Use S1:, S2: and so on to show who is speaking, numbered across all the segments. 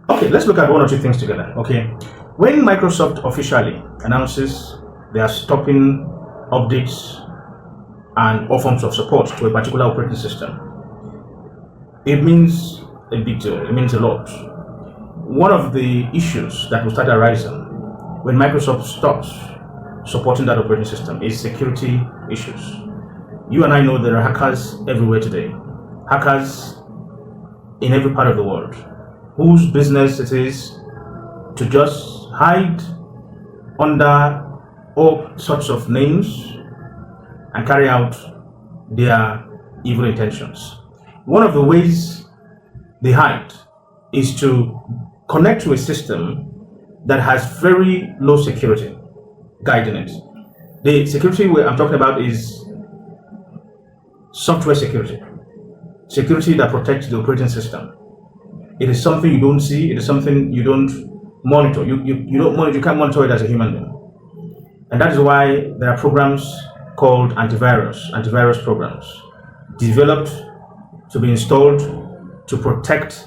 S1: Okay, let's look at one or two things together. Okay, when Microsoft officially announces they are stopping updates and all forms of support to a particular operating system, it means a big deal. It means a lot. One of the issues that will start arising when Microsoft stops supporting that operating system is security issues. You and I know there are hackers everywhere today. Hackers in every part of the world whose business it is to just hide under all sorts of names and carry out their evil intentions. One of the ways they hide is to connect to a system that has very low security guiding it. The security I'm talking about is software security. Security that protects the operating system. It is something you don't see, it is something you don't monitor. You can't monitor it as a human being. And that is why there are programs called antivirus programs, developed to be installed to protect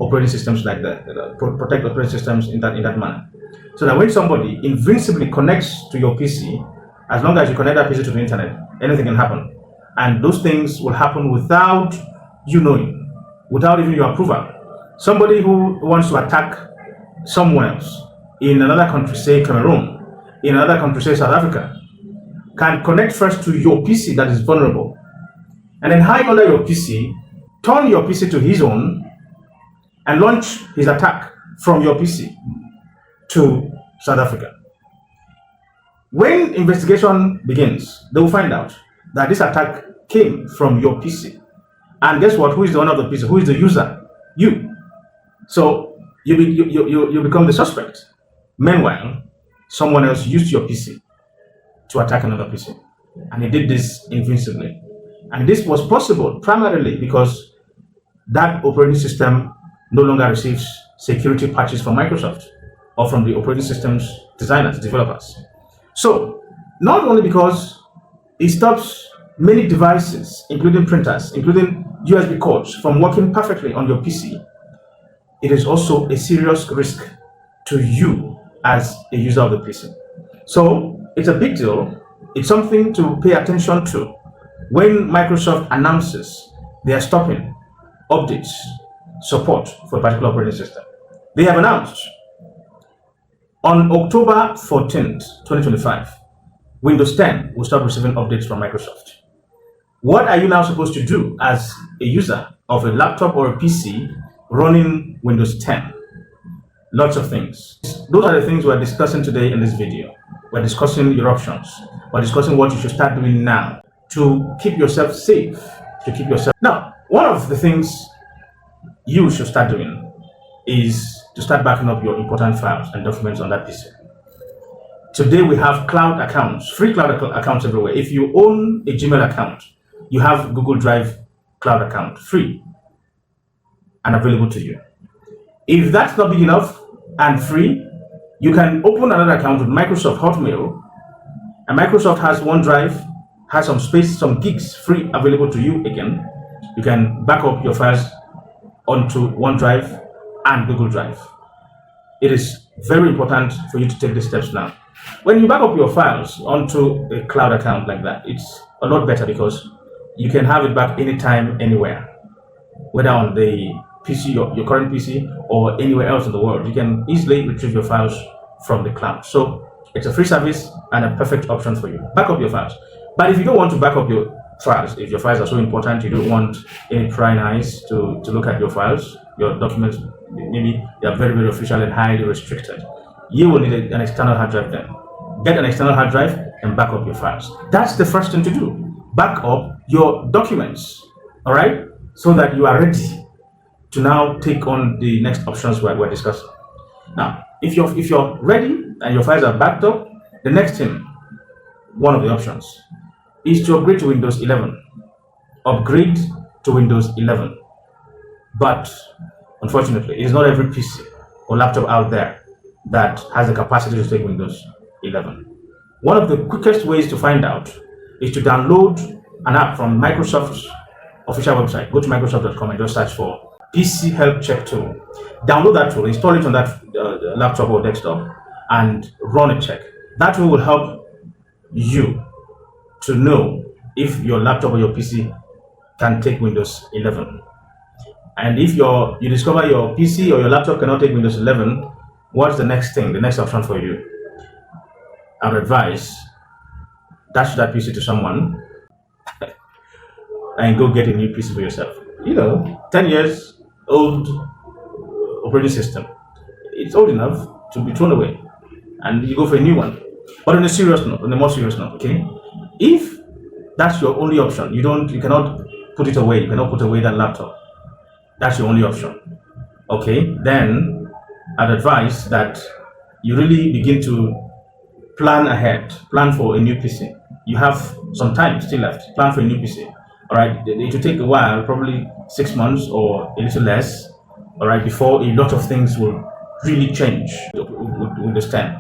S1: operating systems like that, protect operating systems in that manner. So that when somebody invincibly connects to your PC, as long as you connect that PC to the internet, anything can happen. And those things will happen without you knowing, without even your approval. Somebody who wants to attack someone else in another country, say Cameroon, in another country, say South Africa, can connect first to your PC that is vulnerable, and then hide under your PC, turn your PC to his own, and launch his attack from your PC to South Africa. When investigation begins, they will find out that this attack came from your PC. And guess what? Who is the owner of the PC? Who is the user? You. So you become the suspect. Meanwhile, someone else used your PC to attack another PC. And he did this invincibly. And this was possible primarily because that operating system no longer receives security patches from Microsoft or from the operating system's designers, developers. So not only because it stops many devices, including printers, including USB cords, from working perfectly on your PC, it is also a serious risk to you as a user of the PC. So it's a big deal. It's something to pay attention to when Microsoft announces they are stopping updates, support for a particular operating system. They have announced on October 14th, 2025, Windows 10 will start receiving updates from Microsoft. What are you now supposed to do as a user of a laptop or a PC running Windows 10? Lots of things. Those are the things we're discussing today in this video. We're discussing your options. We're discussing what you should start doing now to keep yourself safe, Now, one of the things you should start doing is to start backing up your important files and documents on that PC. Today we have cloud accounts, free cloud accounts everywhere. If you own a Gmail account, you have Google Drive cloud account, free and available to you. If that's not big enough and free, you can open another account with Microsoft Hotmail, and Microsoft has OneDrive, has some space, some gigs free available to you again. You can back up your files onto OneDrive and Google Drive. It is very important for you to take these steps now. When you back up your files onto a cloud account like that, it's a lot better because you can have it back anytime, anywhere, whether on the PC, your current PC, or anywhere else in the world. You can easily retrieve your files from the cloud. So it's a free service and a perfect option for you. Back up your files. But if you don't want to back up your files, if your files are so important, you don't want any prying eyes to look at your files, your documents, maybe they are very, very official and highly restricted, you will need an external hard drive then. Get an external hard drive and back up your files. That's the first thing to do. Back up your documents, all right? So that you are ready to now take on the next options we're discussing. Now, if you're ready and your files are backed up, the next thing, one of the options, is to upgrade to Windows 11. Upgrade to Windows 11. But unfortunately, it is not every PC or laptop out there that has the capacity to take Windows 11. One of the quickest ways to find out is to download an app from Microsoft's official website. Go to Microsoft.com and just search for PC help check tool. Download that tool, install it on that laptop or desktop, and run a check. That tool will help you to know if your laptop or your PC can take Windows 11. And if you discover your PC or your laptop cannot take Windows 11, what's the next thing, the next option for you? I would advise dash that PC to someone and go get a new PC for yourself. 10 years old operating system. It's old enough to be thrown away, and you go for a new one. But on a serious note, on a more serious note, okay, if that's your only option, you cannot put it away. You cannot put away that laptop. That's your only option. Okay, then I'd advise that you really begin to plan ahead. Plan for a new PC. You have some time still left. Plan for a new PC. All right, it will take a while, probably 6 months or a little less. All right, before a lot of things will really change with Windows 10.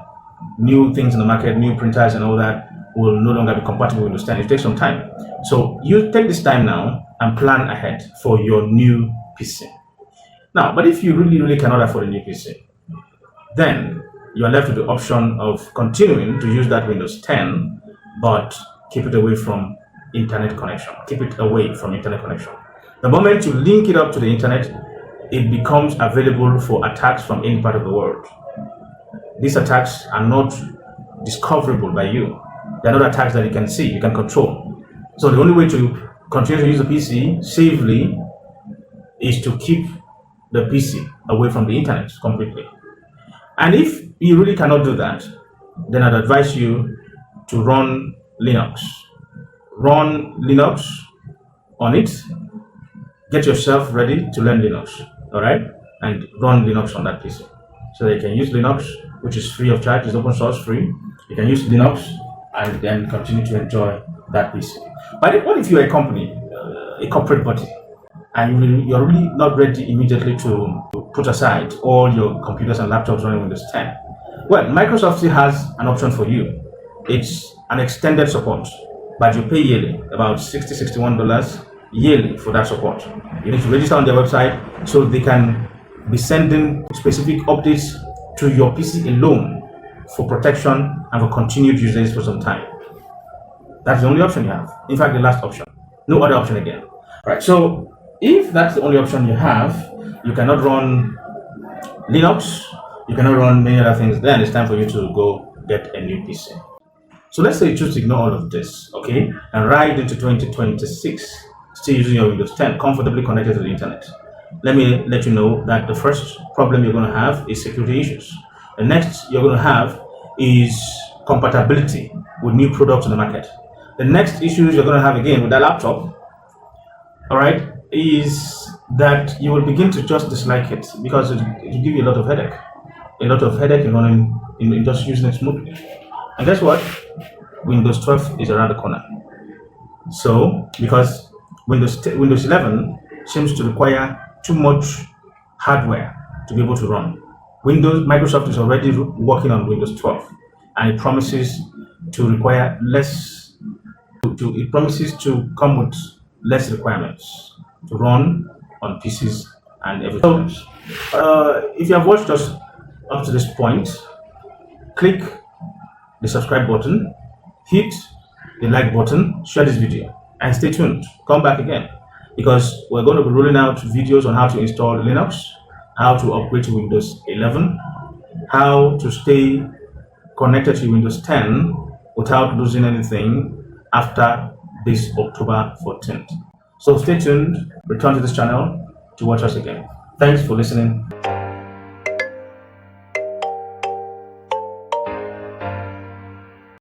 S1: New things in the market, new printers and all that will no longer be compatible with Windows 10. It takes some time. So you take this time now and plan ahead for your new PC. Now, but if you really cannot afford a new PC, then you are left with the option of continuing to use that Windows 10, but keep it away from internet connection. Keep it away from internet connection. The moment you link it up to the internet, it becomes available for attacks from any part of the world. These attacks are not discoverable by you. They're not attacks that you can see, you can control. So the only way to continue to use the PC safely is to keep the PC away from the internet completely. And if you really cannot do that, then I'd advise you to run Linux. Run Linux on it. Get yourself ready to learn Linux, all right? And run Linux on that PC. So that you can use Linux, which is free of charge, it's open source free. You can use Linux and then continue to enjoy that PC. But what if you're a company, a corporate body, and you're really not ready immediately to put aside all your computers and laptops running Windows 10? Well, Microsoft still has an option for you. It's an extended support, but you pay yearly, about $61 yearly for that support. You need to register on their website so they can be sending specific updates to your PC alone for protection and for continued usage for some time. That's the only option you have. In fact, the last option. No other option again. All right. So if that's the only option you have, you cannot run Linux, you cannot run many other things, then it's time for you to go get a new PC. So let's say you choose to ignore all of this, okay, and ride into 2026, still using your Windows 10, comfortably connected to the internet. Let me let you know that the first problem you're going to have is security issues. The next you're going to have is compatibility with new products on the market. The next issues you're going to have again with that laptop, all right, is that you will begin to just dislike it because it will give you a lot of headache. A lot of headache in running, in just using it smoothly. And guess what? Windows 12 is around the corner. So, because Windows 11 seems to require too much hardware to be able to run. Microsoft is already working on Windows 12, and it promises to require less. It promises to come with less requirements to run on PCs and everything. So, if you have watched us up to this point, click the subscribe button, hit the like button, share this video, and stay tuned. Come back again, because we're going to be rolling out videos on how to install Linux, how to upgrade to Windows 11, how to stay connected to Windows 10 without losing anything after this October 14th. So stay tuned, return to this channel to watch us again. Thanks for listening.